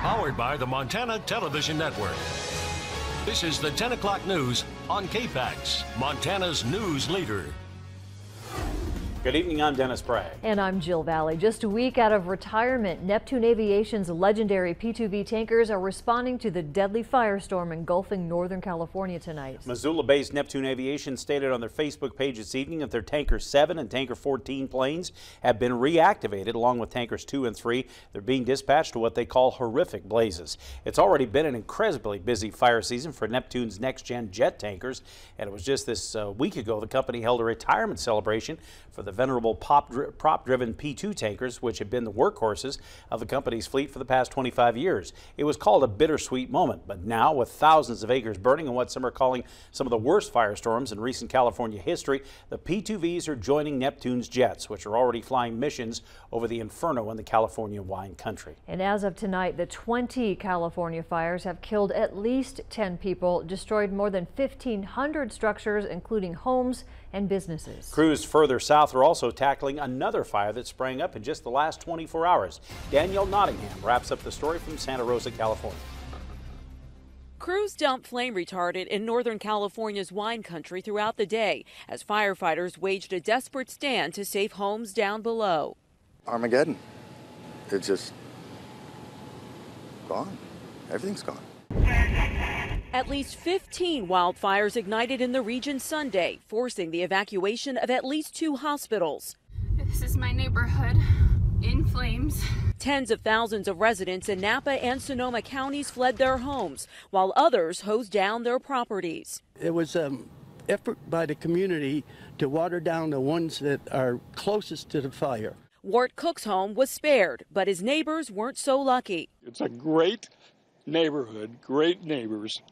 Powered by the Montana Television Network. This is the 10 o'clock news on KPAX, Montana's news leader. Good evening, I'm Dennis Bray. And I'm Jill Valley. Just a week out of retirement, Neptune Aviation's legendary P2V tankers are responding to the deadly firestorm engulfing Northern California tonight. Missoula-based Neptune Aviation stated on their Facebook page this evening that their Tanker 7 and Tanker 14 planes have been reactivated along with Tankers 2 and 3. They're being dispatched to what they call horrific blazes. It's already been an incredibly busy fire season for Neptune's next-gen jet tankers, and it was just this week ago the company held a retirement celebration for the venerable prop-driven P2 tankers, which have been the workhorses of the company's fleet for the past 25 years. It was called a bittersweet moment, but now with thousands of acres burning and what some are calling some of the worst firestorms in recent California history, the P2Vs are joining Neptune's jets, which are already flying missions over the inferno in the California wine country. And as of tonight, the 20 California fires have killed at least 10 people, destroyed more than 1,500 structures, including homes and businesses. Crews further south are also tackling another fire that sprang up in just the last 24 hours. Danielle Nottingham wraps up the story from Santa Rosa, California. Crews dumped flame retardant in Northern California's wine country throughout the day as firefighters waged a desperate stand to save homes down below. Armageddon. It's just gone. Everything's gone. At least 15 wildfires ignited in the region Sunday, forcing the evacuation of at least 2 hospitals. This is my neighborhood in flames. Tens of thousands of residents in Napa and Sonoma counties fled their homes, while others hosed down their properties. It was an effort by the community to water down the ones that are closest to the fire. Wart Cook's home was spared, but his neighbors weren't so lucky. It's a great neighborhood, great neighbors,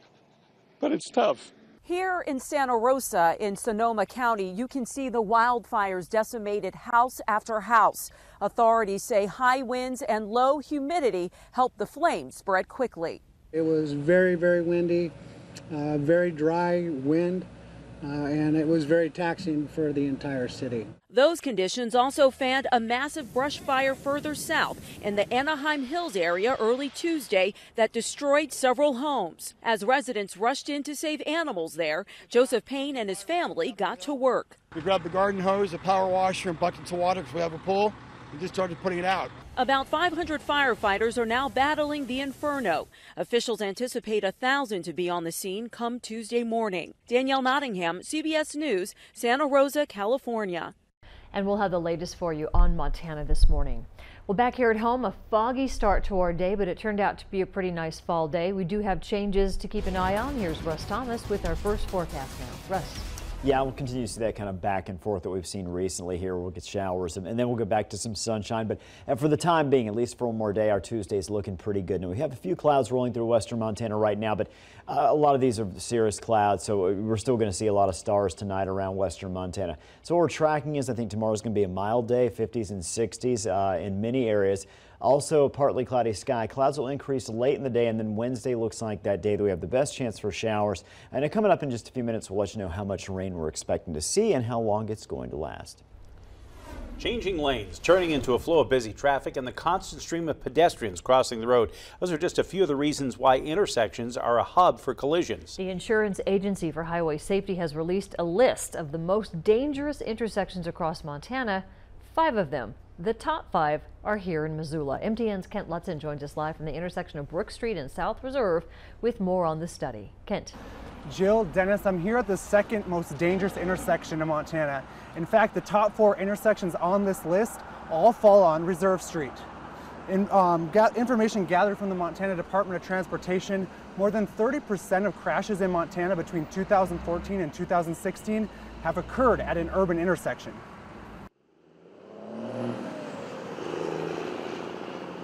but it's tough. Here in Santa Rosa in Sonoma County, you can see the wildfires decimated house after house. Authorities say high winds and low humidity helped the flames spread quickly. It was very, very windy, very dry wind, and it was very taxing for the entire city. Those conditions also fanned a massive brush fire further south in the Anaheim Hills area early Tuesday that destroyed several homes. As residents rushed in to save animals there, Joseph Payne and his family got to work. We grabbed the garden hose, a power washer, and buckets of water because we have a pool, and just started putting it out. About 500 firefighters are now battling the inferno. Officials anticipate 1,000 to be on the scene come Tuesday morning. Danielle Nottingham, CBS News, Santa Rosa, California. And we'll have the latest for you on Montana this morning. Well, back here at home, a foggy start to our day, but it turned out to be a pretty nice fall day. We do have changes to keep an eye on. Here's Russ Thomas with our first forecast now. Russ. Yeah, we'll continue to see that kind of back and forth that we've seen recently here. We'll get showers and then we'll go back to some sunshine. But for the time being, at least for one more day, our Tuesday is looking pretty good. And we have a few clouds rolling through western Montana right now, but a lot of these are cirrus clouds, so we're still going to see a lot of stars tonight around western Montana. So what we're tracking is I think tomorrow's going to be a mild day, 50s and 60s in many areas. Also, partly cloudy sky. Clouds will increase late in the day, and then Wednesday looks like that day that we have the best chance for showers. And coming up in just a few minutes, we'll let you know how much rain we're expecting to see and how long it's going to last. Changing lanes, turning into a flow of busy traffic, and the constant stream of pedestrians crossing the road. Those are just a few of the reasons why intersections are a hub for collisions. The Insurance Agency for Highway Safety has released a list of the most dangerous intersections across Montana. 5 of them. The top 5 are here in Missoula. MTN's Kent Lutzen joins us live from the intersection of Brook Street and South Reserve with more on the study. Kent. Jill, Dennis, I'm here at the second most dangerous intersection in Montana. In fact, the top 4 intersections on this list all fall on Reserve Street. Information gathered from the Montana Department of Transportation, more than 30% of crashes in Montana between 2014 and 2016 have occurred at an urban intersection.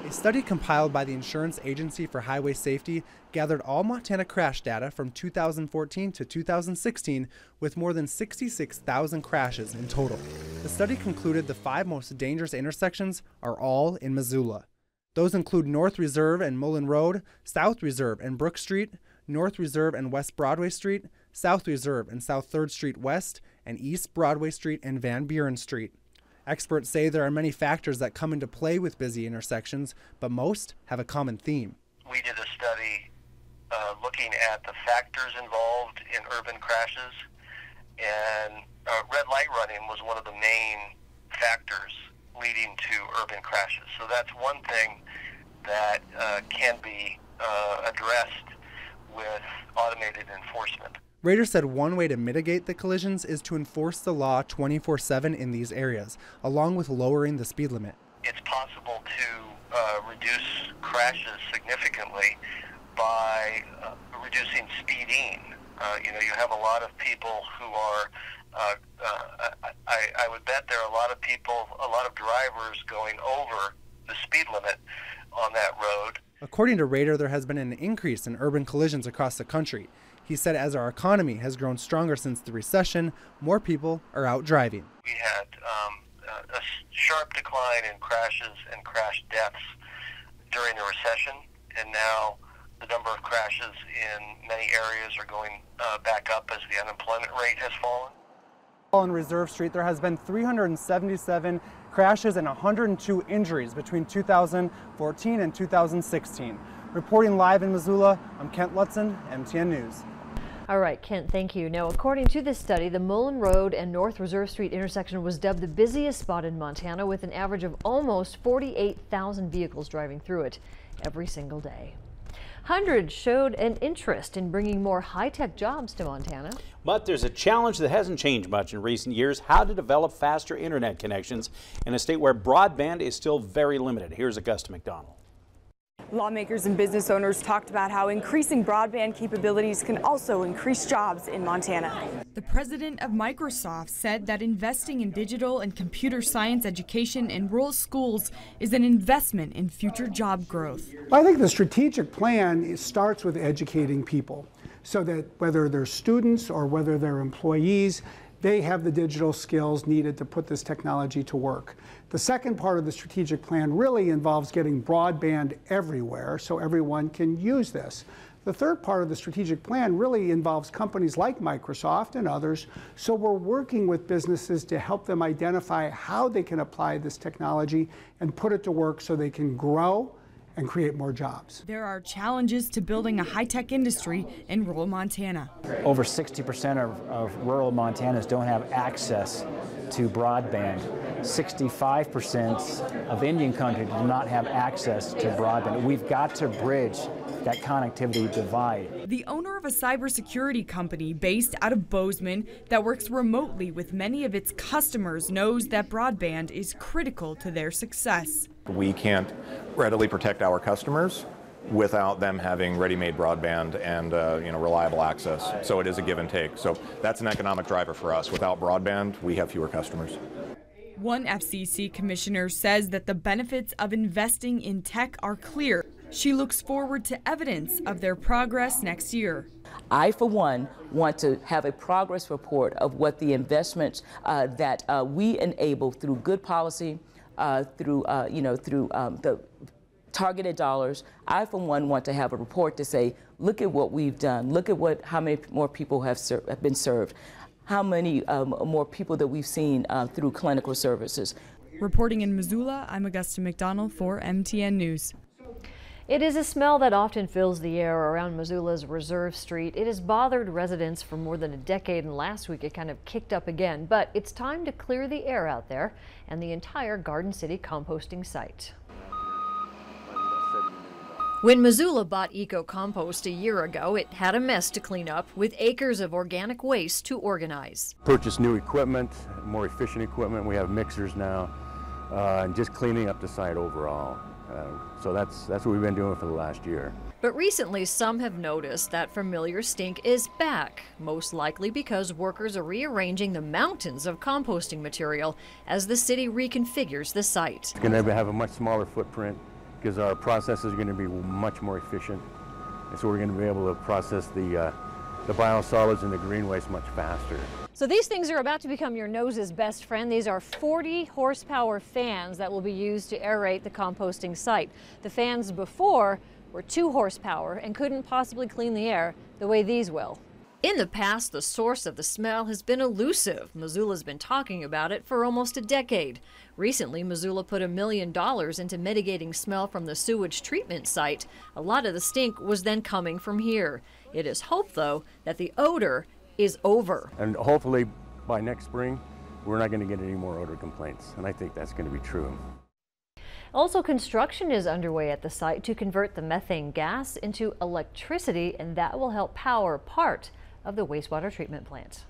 A study compiled by the Insurance Agency for Highway Safety gathered all Montana crash data from 2014 to 2016 with more than 66,000 crashes in total. The study concluded the 5 most dangerous intersections are all in Missoula. Those include North Reserve and Mullen Road, South Reserve and Brook Street, North Reserve and West Broadway Street, South Reserve and South 3rd Street West, and East Broadway Street and Van Buren Street. Experts say there are many factors that come into play with busy intersections, but most have a common theme. we did a study looking at the factors involved in urban crashes, and red light running was one of the main factors leading to urban crashes. So that's one thing that can be addressed with automated enforcement. Rader said one way to mitigate the collisions is to enforce the law 24/7 in these areas, along with lowering the speed limit. It's possible to reduce crashes significantly by reducing speeding. You have a lot of people who are, I would bet there are a lot of people, a lot of drivers going over the speed limit on that road. According to Rader, there has been an increase in urban collisions across the country. He said as our economy has grown stronger since the recession, more people are out driving. We had a sharp decline in crashes and crash deaths during the recession, and now the number of crashes in many areas are going back up as the unemployment rate has fallen. On Reserve Street, there has been 377 crashes and 102 injuries between 2014 and 2016. Reporting live in Missoula, I'm Kent Lutzen, MTN News. All right, Kent, thank you. Now, according to this study, the Mullen Road and North Reserve Street intersection was dubbed the busiest spot in Montana, with an average of almost 48,000 vehicles driving through it every single day. Hundreds showed an interest in bringing more high-tech jobs to Montana. But there's a challenge that hasn't changed much in recent years: how to develop faster internet connections in a state where broadband is still very limited. Here's Augusta McDonald. Lawmakers and business owners talked about how increasing broadband capabilities can also increase jobs in Montana. The president of Microsoft said that investing in digital and computer science education in rural schools is an investment in future job growth. I think the strategic plan starts with educating people so that whether they're students or whether they're employees, they have the digital skills needed to put this technology to work. The second part of the strategic plan really involves getting broadband everywhere so everyone can use this. The third part of the strategic plan really involves companies like Microsoft and others, so we're working with businesses to help them identify how they can apply this technology and put it to work so they can grow and create more jobs. There are challenges to building a high-tech industry in rural Montana. Over 60% of rural Montanans don't have access to broadband. 65% of Indian country do not have access to broadband. We've got to bridge that connectivity divide. The owner of a cybersecurity company based out of Bozeman that works remotely with many of its customers knows that broadband is critical to their success. We can't readily protect our customers without them having ready-made broadband and reliable access. So it is a give and take. So that's an economic driver for us. Without broadband, we have fewer customers. One FCC commissioner says that the benefits of investing in tech are clear. She looks forward to evidence of their progress next year. I, for one, want to have a progress report of what the investments that we enable through good policy, through the targeted dollars. I, for one, want to have a report to say, look at what we've done. Look at how many more people have been served. How many more people that we've seen through clinical services. Reporting in Missoula, I'm Augusta McDonald for MTN News. It is a smell that often fills the air around Missoula's Reserve Street. It has bothered residents for more than a decade, and last week it kind of kicked up again. But it's time to clear the air out there and the entire Garden City composting site. When Missoula bought Eco Compost a year ago, it had a mess to clean up with acres of organic waste to organize. Purchased new equipment, more efficient equipment. We have mixers now, and just cleaning up the site overall. So that's what we've been doing for the last year. But recently, some have noticed that familiar stink is back, most likely because workers are rearranging the mountains of composting material as the city reconfigures the site. It's going to have a much smaller footprint because our process is going to be much more efficient. And so we're going to be able to process the biosolids and the green waste much faster. So these things are about to become your nose's best friend. These are 40 horsepower fans that will be used to aerate the composting site. The fans before were 2 horsepower and couldn't possibly clean the air the way these will. In the past, the source of the smell has been elusive. Missoula's been talking about it for almost a decade. Recently, Missoula put $1 million into mitigating smell from the sewage treatment site. A lot of the stink was then coming from here. It is hoped, though, that the odor is over. And hopefully by next spring, we're not going to get any more odor complaints. And I think that's going to be true. Also, construction is underway at the site to convert the methane gas into electricity, and that will help power part of the wastewater treatment plant.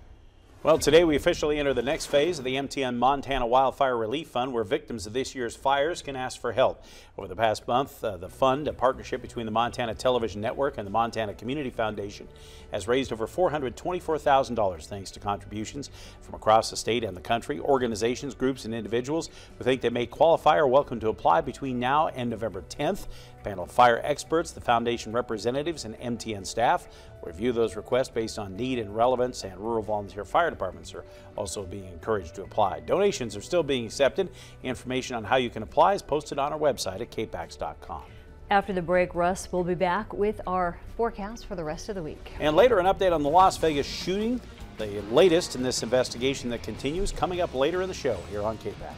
Well, today we officially enter the next phase of the MTN Montana Wildfire Relief Fund, where victims of this year's fires can ask for help. Over the past month, the fund, a partnership between the Montana Television Network and the Montana Community Foundation, has raised over $424,000 thanks to contributions from across the state and the country. Organizations, groups, and individuals who think they may qualify are welcome to apply between now and November 10th. A panel of fire experts, the foundation representatives, and MTN staff will review those requests based on need and relevance, and rural volunteer fire departments are also being encouraged to apply. Donations are still being accepted. Information on how you can apply is posted on our website at KPAX.com. After the break, Russ will be back with our forecast for the rest of the week. And later, an update on the Las Vegas shooting, the latest in this investigation that continues, coming up later in the show here on KPAX.